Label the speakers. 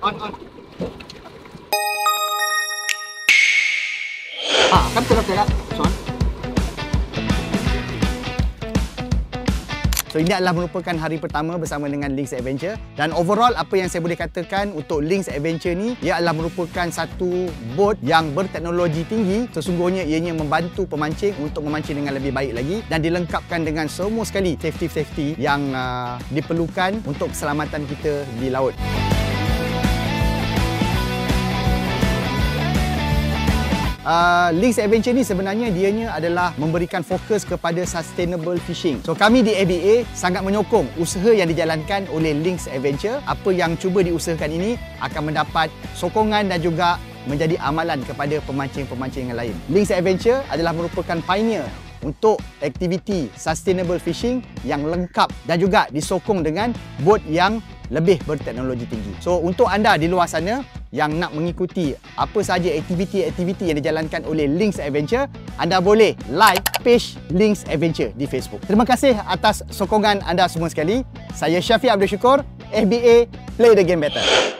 Speaker 1: On. Kan betul-betul Son. So ini adalah merupakan hari pertama bersama dengan Lynx Adventure, dan overall apa yang saya boleh katakan untuk Lynx Adventure ni, ia adalah merupakan satu bot yang berteknologi tinggi. Sesungguhnya ianya membantu pemancing untuk memancing dengan lebih baik lagi, dan dilengkapkan dengan semua sekali safety yang diperlukan untuk keselamatan kita di laut. Lynx Adventure ni sebenarnya dianya adalah memberikan fokus kepada sustainable fishing. So kami di ABA sangat menyokong usaha yang dijalankan oleh Lynx Adventure. Apa yang cuba diusahakan ini akan mendapat sokongan dan juga menjadi amalan kepada pemancing-pemancing yang lain. Lynx Adventure adalah merupakan pioneer untuk aktiviti sustainable fishing yang lengkap dan juga disokong dengan bot yang lebih berteknologi tinggi. So untuk anda di luar sana yang nak mengikuti apa sahaja aktiviti-aktiviti yang dijalankan oleh Lynx Adventure, anda boleh like page Lynx Adventure di Facebook. Terima kasih atas sokongan anda semua sekali. Saya Syafiq Abdul Syukur, FBA, Play the Game Better.